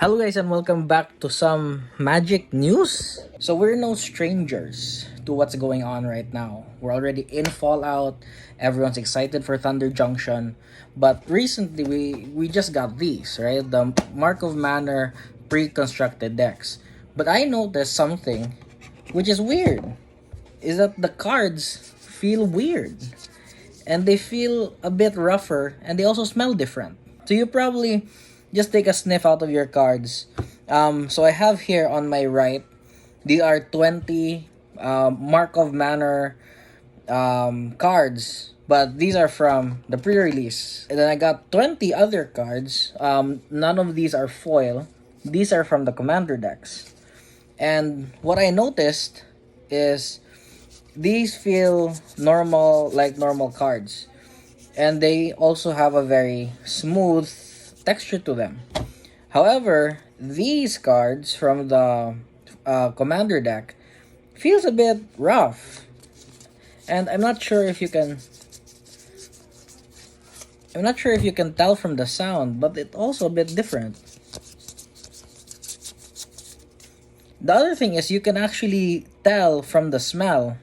Hello guys and welcome back to some magic news. So we're no strangers to what's going on right now. We're already in Fallout. Everyone's excited for Thunder Junction. But recently we just got these, right? The Mark of Manor pre-constructed decks. But I noticed something which is weird. Is that the cards feel weird. And they feel a bit rougher and they also smell different. So you probably just take a sniff out of your cards. So I have here on my right, these are 20 Mark of Manor cards, but these are from the pre-release. And then I got 20 other cards. None of these are foil. These are from the commander decks. And what I noticed is these feel normal, like normal cards. And they also have a very smooth texture to them. However, these cards from the commander deck feels a bit rough. And I'm not sure if you can tell from the sound, but it's also a bit different. The other thing is you can actually tell from the smell,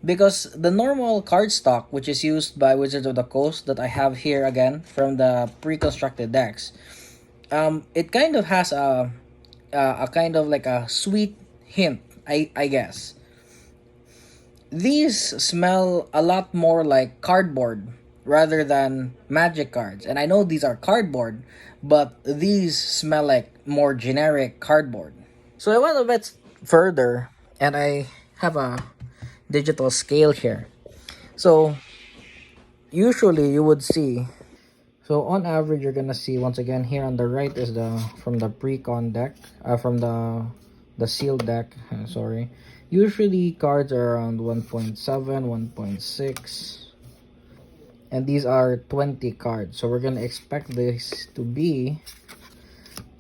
because the normal cardstock, which is used by Wizards of the Coast that I have here again from the pre-constructed decks, it kind of has a kind of like a sweet hint, I guess. These smell a lot more like cardboard rather than magic cards. And I know these are cardboard, but these smell like more generic cardboard. So I went a bit further and I have a digital scale here. So usually you would see, so on average you're gonna see, once again here on the right is the from the pre-con deck, from the sealed deck, sorry. Usually cards are around 1.7, 1.6, and these are 20 cards, so we're gonna expect this to be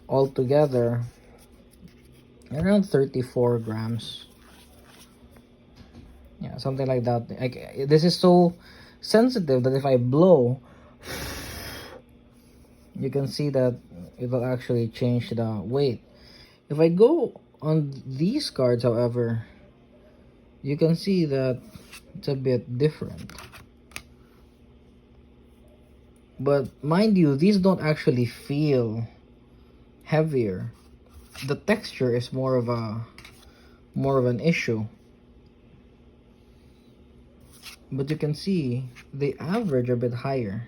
altogether around 34 grams. Yeah, something like that. Like, this is so sensitive that if I blow, you can see that it will actually change the weight. If I go on these cards, however, you can see that it's a bit different. But mind you, these don't actually feel heavier. The texture is more of an issue. But you can see they average a bit higher,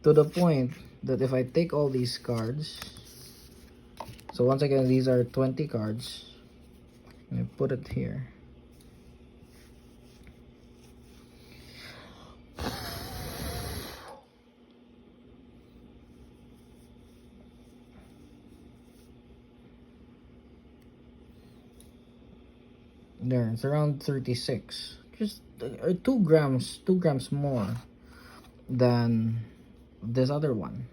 to the point that if I take all these cards, so once again these are 20 cards, let me put it here. There, it's around 36, just 2 grams more than this other one.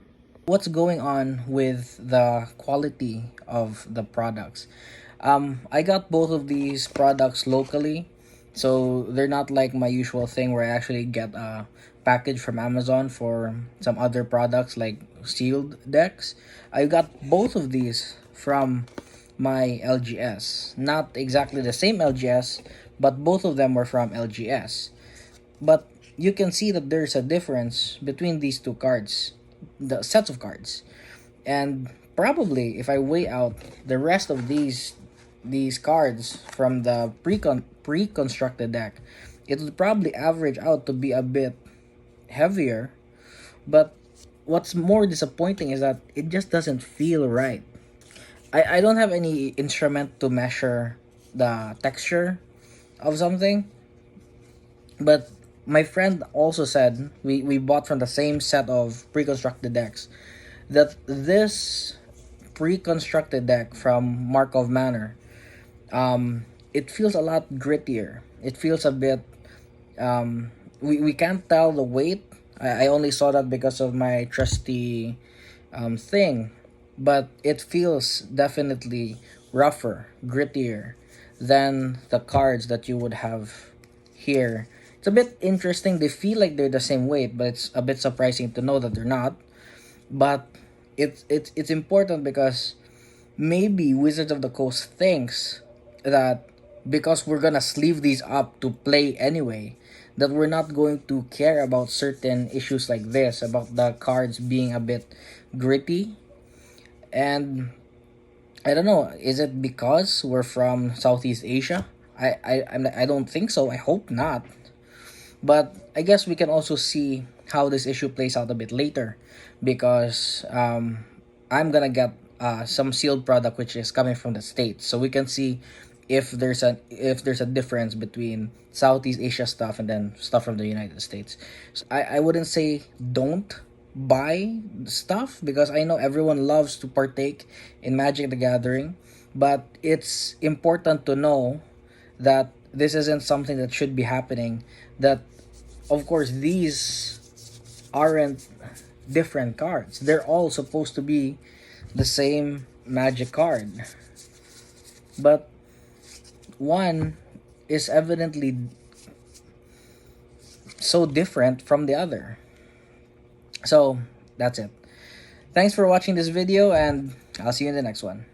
What's going on with the quality of the products? I got both of these products locally, so they're not like my usual thing where I actually get a package from Amazon for some other products like sealed decks. I got both of these from my LGS. Not exactly the same LGS, but both of them were from LGS. But you can see that there's a difference between these two cards, the sets of cards. And probably if I weigh out the rest of these cards from the pre-constructed deck, it would probably average out to be a bit heavier. But what's more disappointing is that it just doesn't feel right. I don't have any instrument to measure the texture of something, but my friend also said, we bought from the same set of pre-constructed decks, that this pre-constructed deck from Mark of Manor, it feels a lot grittier. It feels a bit, we can't tell the weight. I only saw that because of my trusty thing, but it feels definitely rougher, grittier than the cards that you would have here. It's a bit interesting. They feel like they're the same weight, but it's a bit surprising to know that they're not. But it's important because maybe Wizards of the Coast thinks that because we're gonna sleeve these up to play anyway, that we're not going to care about certain issues like this, about the cards being a bit gritty. And I don't know, is it because we're from Southeast Asia? I don't think so. I hope not. But I guess we can also see how this issue plays out a bit later, because I'm gonna get some sealed product which is coming from the States, so we can see if there's a difference between Southeast Asia stuff and then stuff from the United States. So I wouldn't say don't buy stuff, because I know everyone loves to partake in Magic the Gathering, but it's important to know that this isn't something that should be happening. That, of course, these aren't different cards. They're all supposed to be the same Magic card. But one is evidently so different from the other. So, that's it. Thanks for watching this video, and I'll see you in the next one.